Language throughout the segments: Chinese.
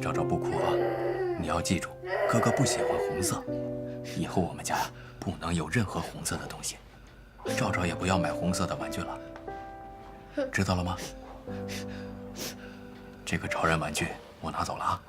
昭昭不哭啊，你要记住，哥哥不喜欢红色，以后我们家不能有任何红色的东西。昭昭也不要买红色的玩具了，知道了吗？这个超人玩具我拿走了啊。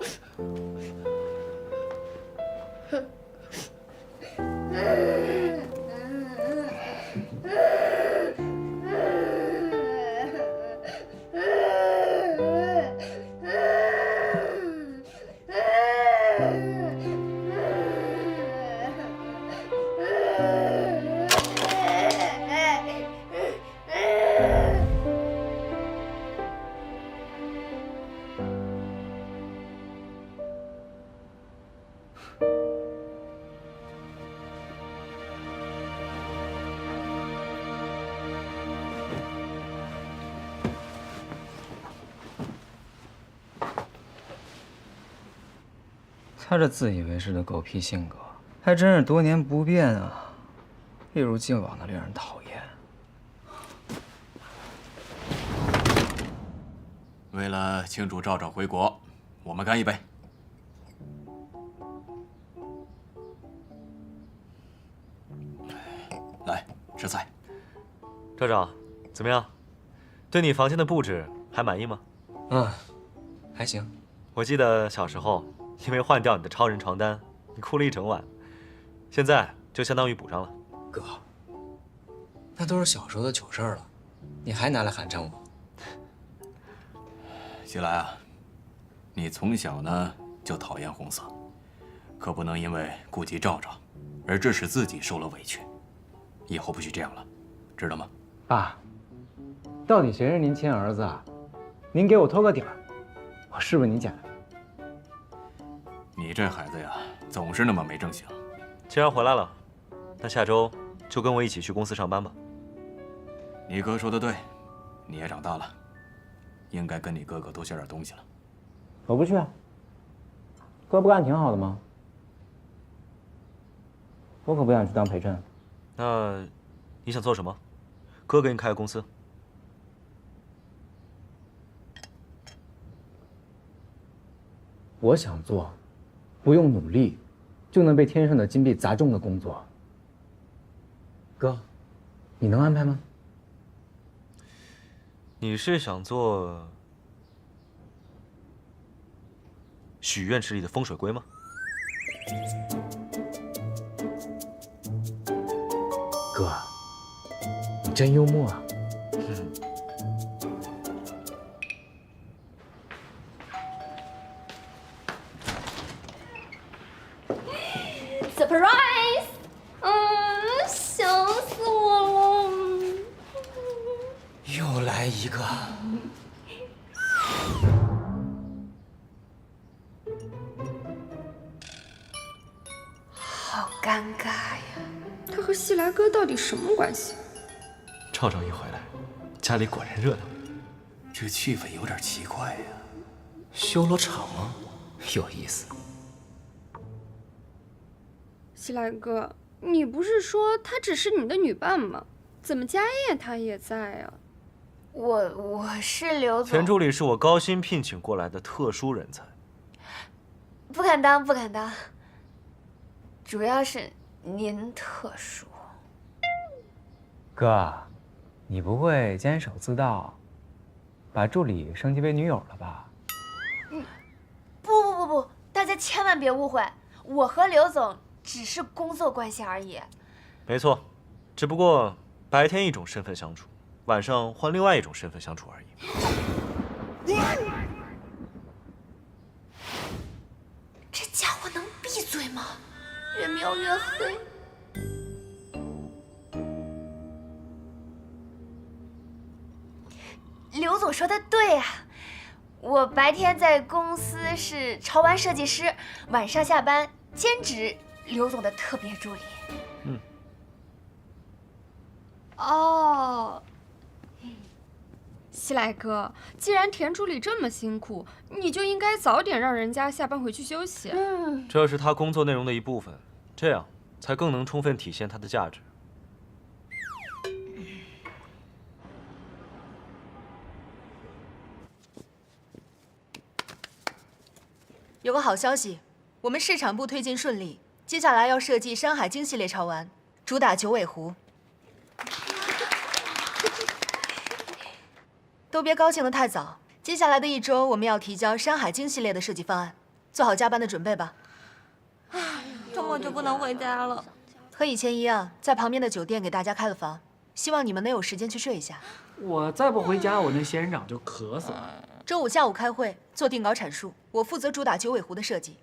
他这自以为是的狗屁性格，还真是多年不变啊，一如既往的令人讨厌。为了庆祝赵赵回国，我们干一杯！来，吃菜。赵赵，怎么样？对你房间的布置还满意吗？还行。我记得小时候，因为换掉你的超人床单，你哭了一整晚。现在就相当于补上了。哥，那都是小时候的糗事儿了，你还拿来寒碜我？西来啊，你从小呢就讨厌红色，可不能因为顾及赵赵，而致使自己受了委屈。以后不许这样了，知道吗？爸，到底谁是您亲儿子啊？您给我透个底儿，我是不是你捡的？你这孩子呀，总是那么没正形。既然回来了，那下周就跟我一起去公司上班吧。你哥说的对，你也长大了，应该跟你哥哥多学点东西了。我不去啊，哥不干挺好的吗？我可不想去当陪衬。那你想做什么？哥给你开个公司。我想做不用努力就能被天上的金币砸中的工作。哥，你能安排吗？你是想做许愿池里的风水龟吗？哥，你真幽默啊！Surprise！ 想死我了！又来一个。好尴尬呀，他和西来哥到底什么关系？赵赵一回来，家里果然热闹。这气氛有点奇怪呀。修罗场吗？有意思。西来哥，你不是说她只是你的女伴吗？怎么家业她也在啊？我是刘总。田助理是我高薪聘请过来的特殊人才。不敢当，不敢当。主要是您特殊。哥，你不会监守自盗，把助理升级为女友了吧？不，大家千万别误会，我和刘总只是工作关系而已。没错，只不过白天一种身份相处，晚上换另外一种身份相处而已。这家伙能闭嘴吗？越描越黑。刘总说的对啊，我白天在公司是潮玩设计师，晚上下班兼职刘总的特别助理。哦，西来哥，既然田助理这么辛苦，你就应该早点让人家下班回去休息。这是他工作内容的一部分，这样才更能充分体现他的价值。有个好消息，我们市场部推进顺利，接下来要设计《山海经》系列潮玩，主打九尾狐。都别高兴得太早，接下来的1周我们要提交《山海经》系列的设计方案，做好加班的准备吧。周末就不能回家了。和以前一样，在旁边的酒店给大家开了房，希望你们能有时间去睡一下。我再不回家，我那仙人掌就渴死了。周5下午开会做定稿阐述，我负责主打九尾狐的设计，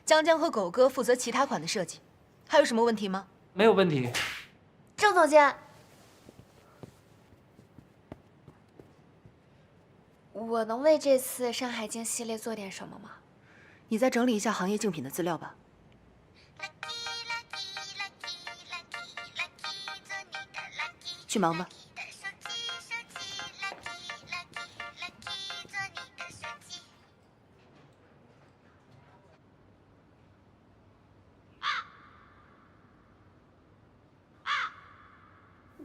江江和狗哥负责其他款的设计。还有什么问题吗？没有问题。郑总监，我能为这次《山海经》系列做点什么吗？你再整理一下行业竞品的资料吧。去忙吧。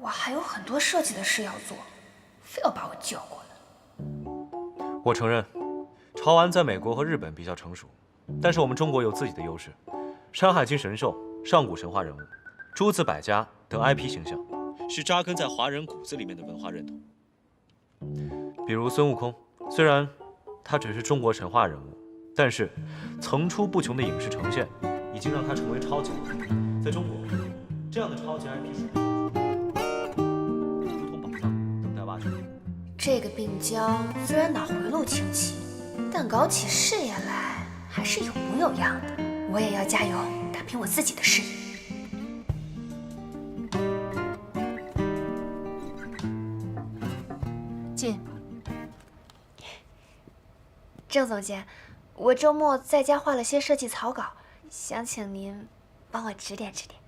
我还有很多设计的事要做，非要把我叫过来。我承认，潮玩在美国和日本比较成熟，但是我们中国有自己的优势，《山海经》神兽、上古神话人物、诸子百家等 IP 形象，是扎根在华人骨子里面的文化认同。比如孙悟空，虽然他只是中国神话人物，但是层出不穷的影视呈现，已经让他成为超级人物。在中国，这样的超级 IP 属于如同宝藏，等待挖掘。这个病娇虽然脑回路清奇，但搞起事业来还是有模有样的。我也要加油，打拼我自己的事业。进。郑总监，我周末在家画了些设计草稿，想请您帮我指点指点。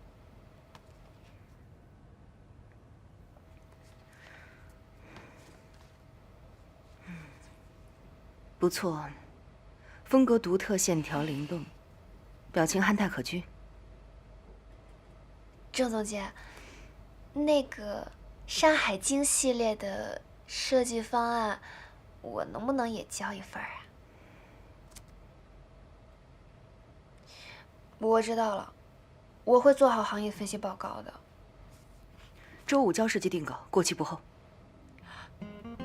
不错，风格独特，线条灵动，表情憨态可掬。郑总监，那个《山海经》系列的设计方案，我能不能也交一份啊？我知道了，我会做好行业分析报告的。周5交设计定稿，过期不候。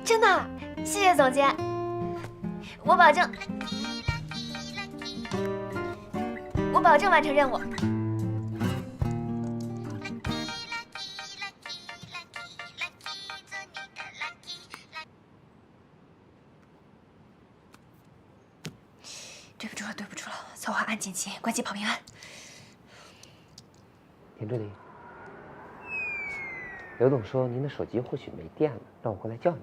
真的，谢谢总监，我保证完成任务。对不住了，对不住了，策划案紧急，关机跑平安。田助理，刘总说您的手机或许没电了，让我过来叫您。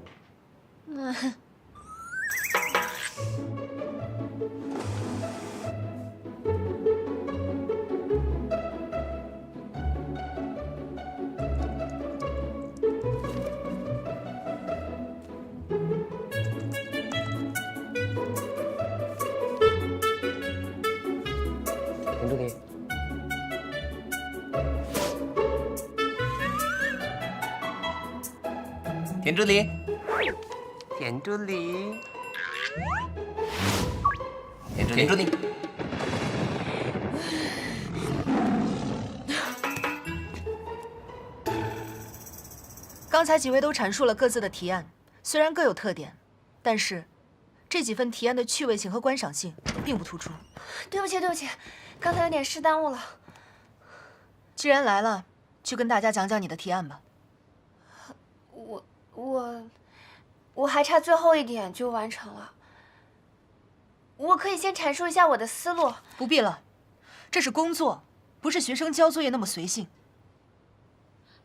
田助理。田助理，田助理，田助理，刚才几位都阐述了各自的提案，虽然各有特点，但是这几份提案的趣味性和观赏性并不突出。对不起，对不起，刚才有点事耽误了。既然来了，就跟大家讲讲你的提案吧。我还差最后一点就完成了。我可以先阐述一下我的思路。不必了，这是工作，不是学生交作业那么随性。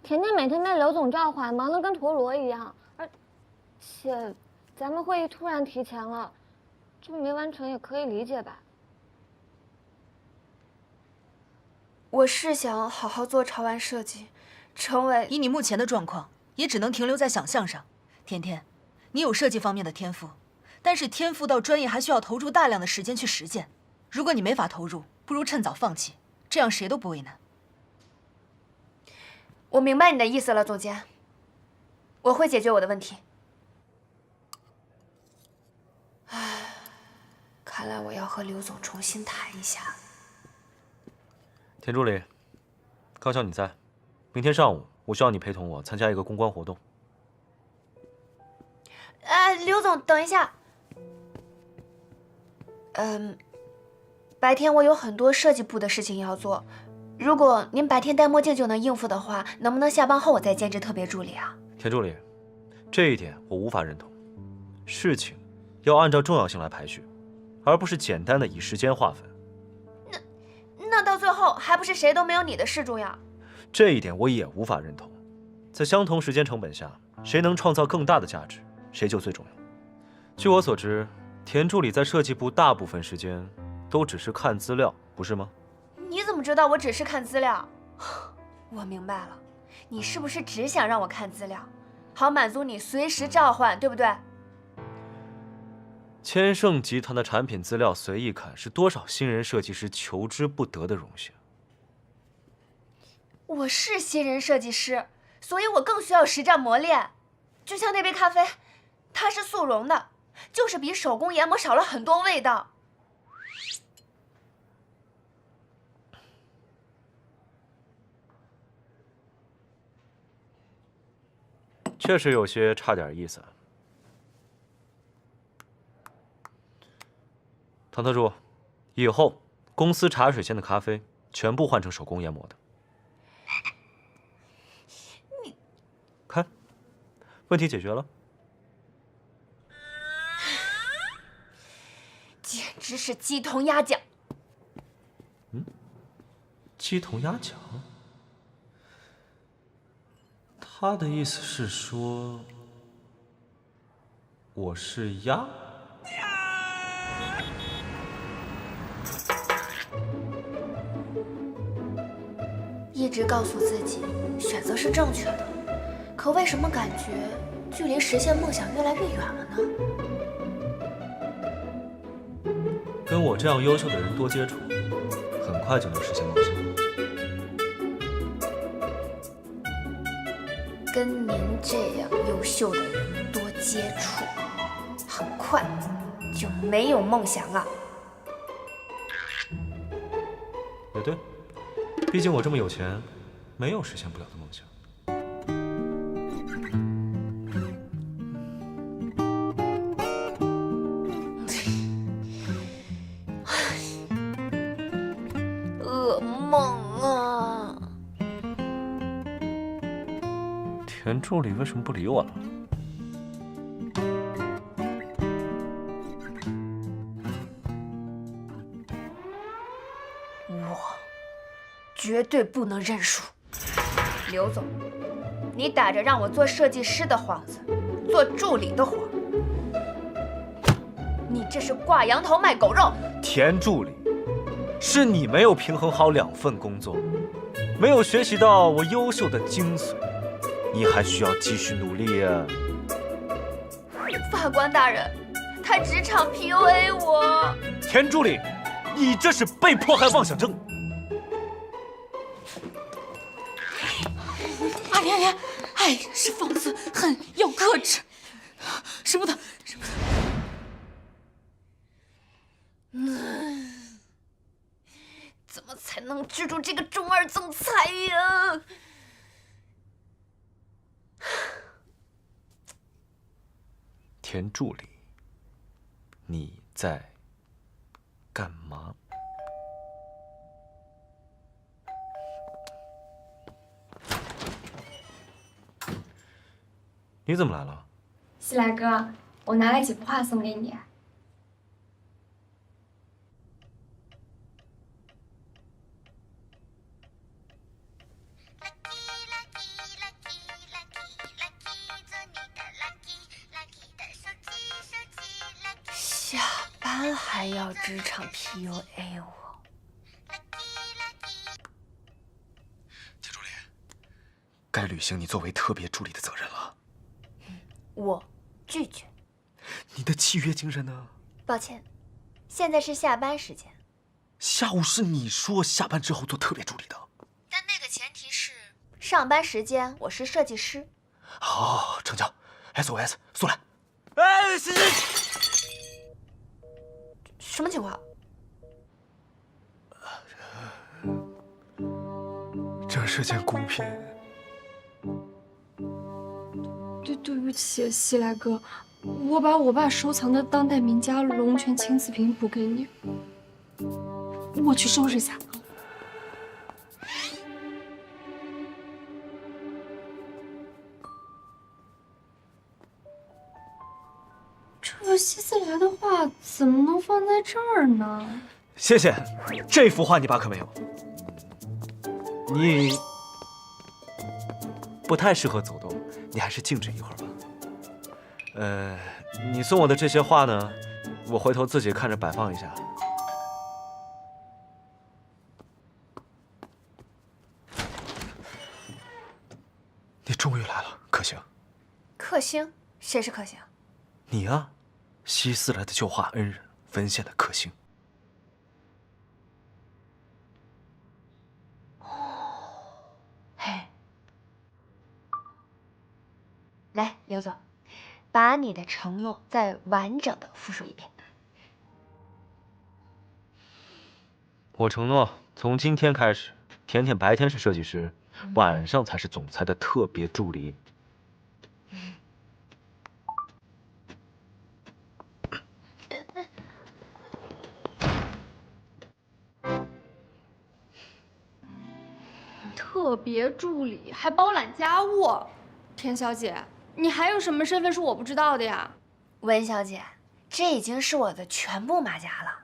甜甜每天被刘总召唤，忙得跟陀螺一样，而且咱们会议突然提前了，这没完成也可以理解吧？我是想好好做潮玩设计，成为……以你目前的状况，也只能停留在想象上。甜甜，你有设计方面的天赋，但是天赋到专业还需要投入大量的时间去实践。如果你没法投入，不如趁早放弃，这样谁都不为难。我明白你的意思了，总监。我会解决我的问题。唉，看看来我要和刘总重新谈一下。田助理，刚巧你在，明天上午我需要你陪同我参加一个公关活动。刘总，等一下。白天我有很多设计部的事情要做，如果您白天戴墨镜就能应付的话，能不能下班后我再兼职特别助理啊？田助理，这一点我无法认同。事情要按照重要性来排序，而不是简单的以时间划分。那到最后还不是谁都没有你的事重要？这一点我也无法认同。在相同时间成本下，谁能创造更大的价值，谁就最重要。据我所知，田助理在设计部大部分时间都只是看资料，不是吗？你怎么知道我只是看资料？我明白了，你是不是只想让我看资料，好满足你随时召唤，对不对？千盛集团的产品资料随意看，是多少新人设计师求之不得的荣幸。我是新人设计师，所以我更需要实战磨练。就像那杯咖啡，它是速溶的，就是比手工研磨少了很多味道。确实有些差点意思。唐特助，以后公司茶水间的咖啡全部换成手工研磨的。你看，问题解决了。简直是鸡同鸭讲。鸡同鸭讲？他的意思是说，我是鸭？一直告诉自己选择是正确的，可为什么感觉距离实现梦想越来越远了呢？跟我这样优秀的人多接触，很快就能实现梦想。跟您这样优秀的人多接触，很快就没有梦想了。也对，毕竟我这么有钱，没有实现不了的梦想。噩梦啊！田助理为什么不理我了？我绝对不能认输。刘总，你打着让我做设计师的幌子，做助理的活，你这是挂羊头卖狗肉。田助理，是你没有平衡好2份工作，没有学习到我优秀的精髓，你还需要继续努力呀。法官大人，他职场 PUA 我。田助理，你这是被迫害妄想症。阿莲，爱是放肆，恨要克制，舍不得。怎么才能治住这个中二总裁呀？田助理，你在干嘛？你怎么来了？西来哥，我拿了几幅画送给你。下班还要职场 PUA 我？田助理，该履行你作为特别助理的责任了。我拒绝。你的契约精神呢？抱歉，现在是下班时间。下午是你说下班之后做特别助理的。但那个前提是上班时间我是设计师。好，成交。SOS，速来。哎，什么情况？这是件孤品。对不起，西来哥，我把我爸收藏的当代名家龙泉青瓷瓶补给你，我去收拾一下。这希斯莱的画怎么能放在这儿呢？谢谢，这幅画你爸可没有。你不太适合走动，你还是静止一会儿吧。你送我的这些画呢，我回头自己看着摆放一下。你终于来了，克星。克星？谁是克星？你啊，希斯莱的旧画恩人，文献的克星。嘿，来，刘总，把你的承诺再完整的复述一遍。我承诺，从今天开始，甜甜白天是设计师，晚上才是总裁的特别助理。特别助理还包揽家务，田小姐，你还有什么身份是我不知道的呀？文小姐，这已经是我的全部马甲了。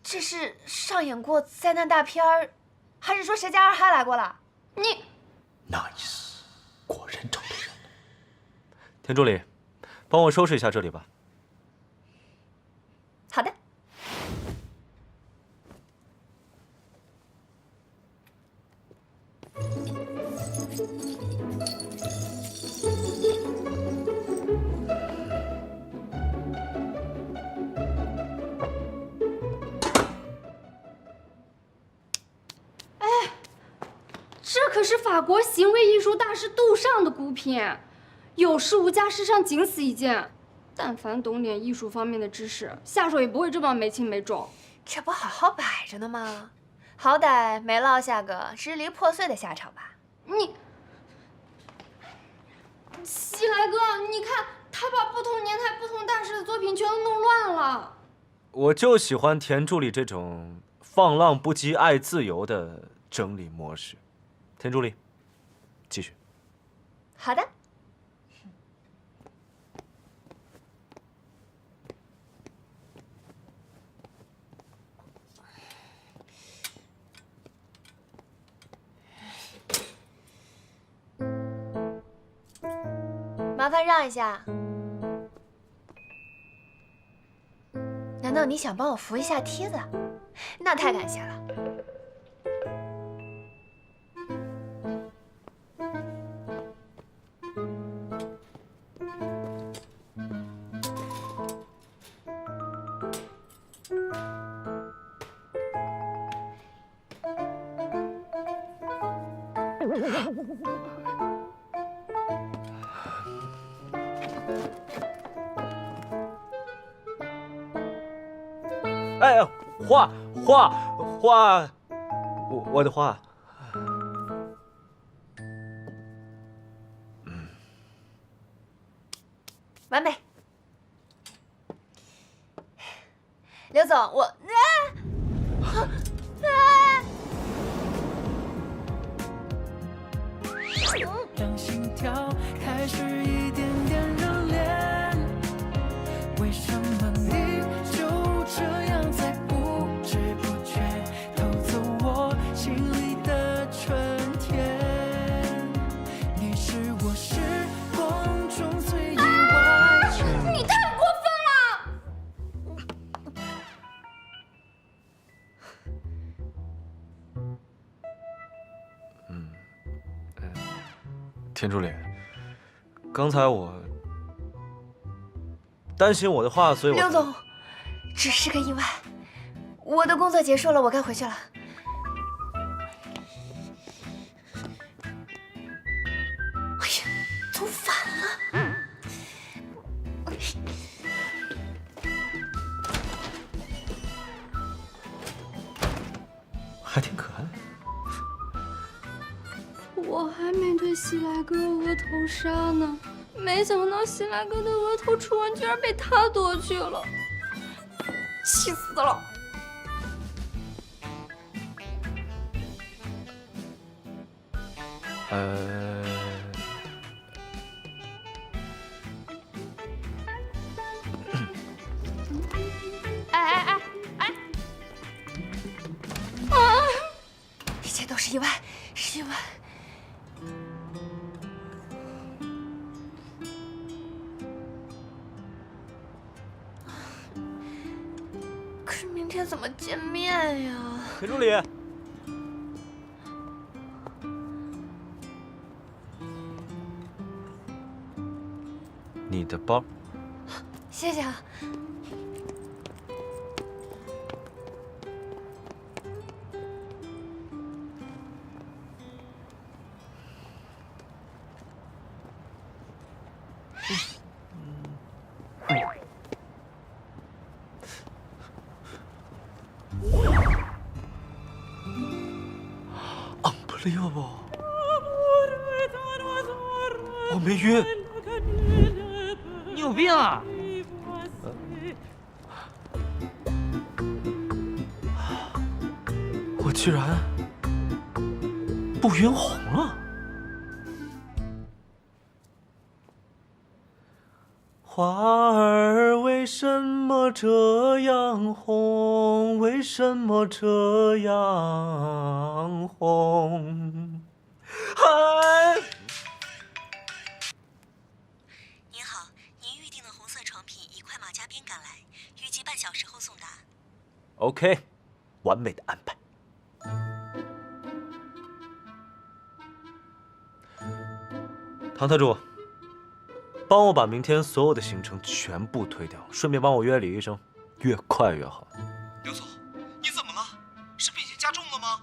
这是上演过灾难大片儿，还是说谁家二嗨来过了？你 Nice， 果然找对人了。田助理，帮我收拾一下这里吧。好的。这可是法国行为艺术大师杜尚的孤品，有事无家，世上仅此一件。但凡懂点艺术方面的知识，下手也不会这么没轻没重。这不好好摆着呢吗？好歹没落下个支离破碎的下场吧？你，西来哥，你看他把不同年代、不同大师的作品全都弄乱了。我就喜欢田助理这种放浪不羁、爱自由的整理模式。田助理，继续。好的。麻烦让一下。难道你想帮我扶一下梯子？那太感谢了。哎，画，我的画。完美。刘总，我让心跳开始一点点热烈，为什么你就这样在不知不觉偷走我心里的春天？你是我时光中最意外。你太过分了！田助理，刚才我担心我的话，所以我……刘总，只是个意外，我的工作结束了，我该回去了。哎呀，走反了！还挺可爱。我还没对喜来哥额头杀呢，没想到喜来哥的额头初吻居然被他夺去了，气死了！一切都是意外，是意外。可是明天怎么见面呀？田助理，你的包。谢谢啊。Unbelievable！ 我没晕。你有病啊！我居然不晕红了。花儿为什么这样红？为什么这样红？嗨，您好，您预定的红色床品已快马加鞭赶来，预计半小时后送达。OK， 完美的安排。唐特助，帮我把明天所有的行程全部推掉，顺便帮我约李医生，越快越好。刘总，你怎么了？是病情加重了吗？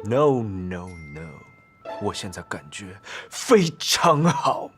No No No， 我现在感觉非常好。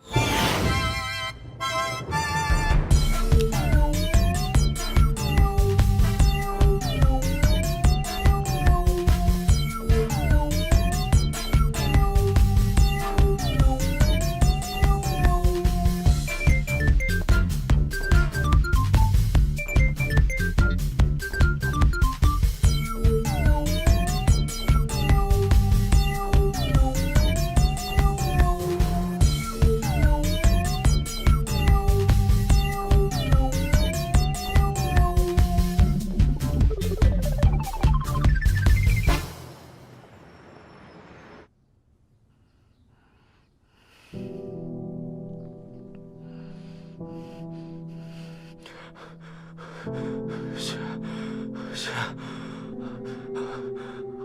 血，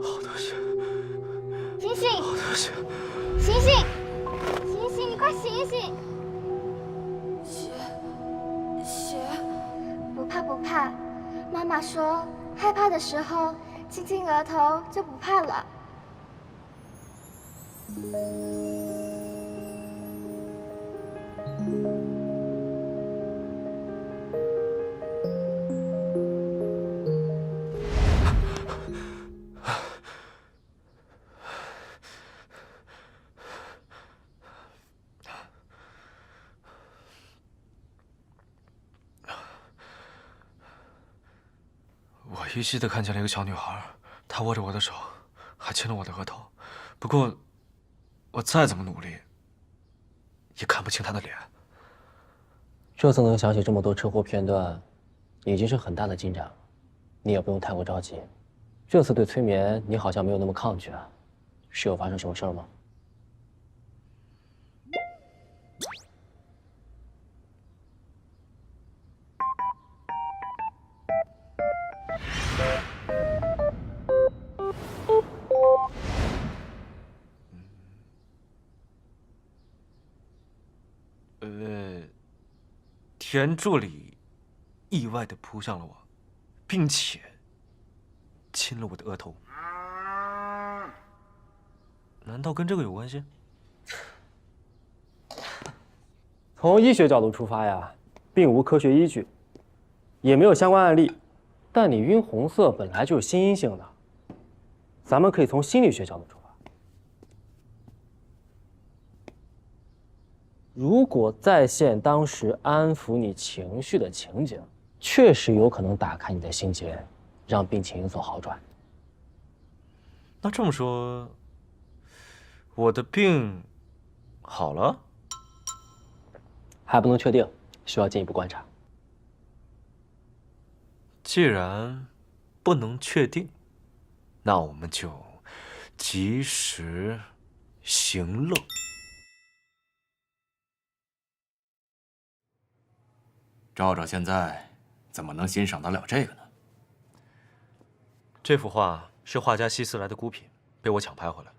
好多血，醒醒！好多血，醒醒！醒醒！你快醒醒！血，不怕不怕，妈妈说害怕的时候亲亲额头就不怕了。我依稀的看见了一个小女孩，她握着我的手，还亲了我的额头。不过，我再怎么努力，也看不清她的脸。这次能想起这么多车祸片段，已经是很大的进展了。你也不用太过着急。这次对催眠，你好像没有那么抗拒啊，是有发生什么事儿吗？田助理意外地扑向了我，并且亲了我的额头。难道跟这个有关系？从医学角度出发呀，并无科学依据，也没有相关案例，但你晕红色本来就是心因性的，咱们可以从心理学角度出发。如果再现当时安抚你情绪的情景，确实有可能打开你的心结，让病情有所好转。那这么说，我的病好了？还不能确定，需要进一步观察。既然不能确定，那我们就及时行乐。赵赵现在怎么能欣赏得了这个呢？这幅画是画家希斯莱的孤品，被我抢拍回来。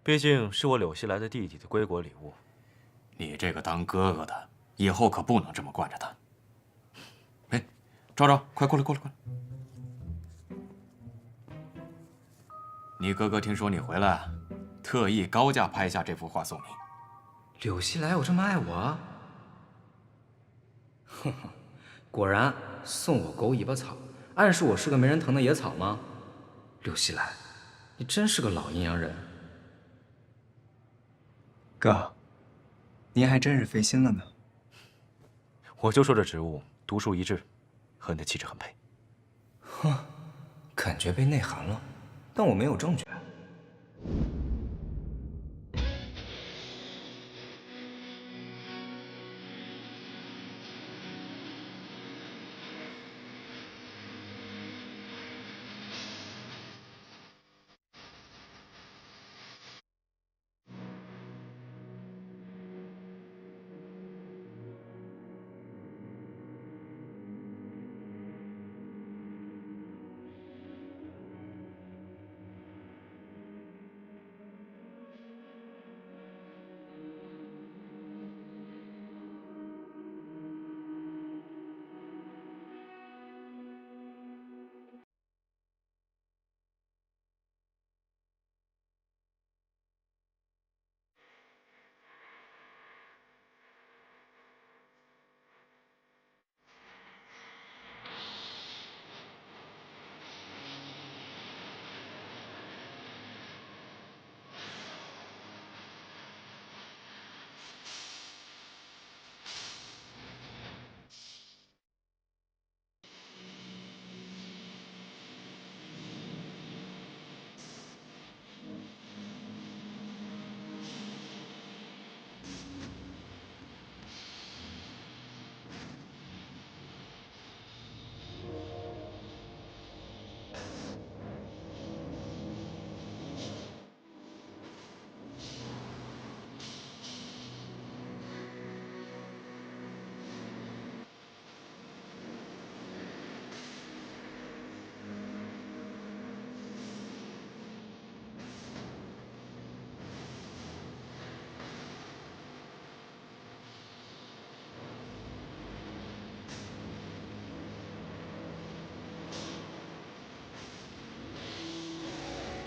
毕竟是我柳熙来的弟弟的归国礼物。你这个当哥哥的，以后可不能这么惯着他。哎，赵赵，快过来，过来，过来！你哥哥听说你回来，特意高价拍下这幅画送你。柳熙来有这么爱我啊？哼哼，果然送我狗尾巴草，暗示我是个没人疼的野草吗？柳熙来，你真是个老阴阳人。哥，您还真是费心了呢。我就说这植物独树一帜，和你的气质很配。哼，感觉被内涵了，但我没有证据。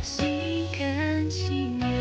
心甘情愿。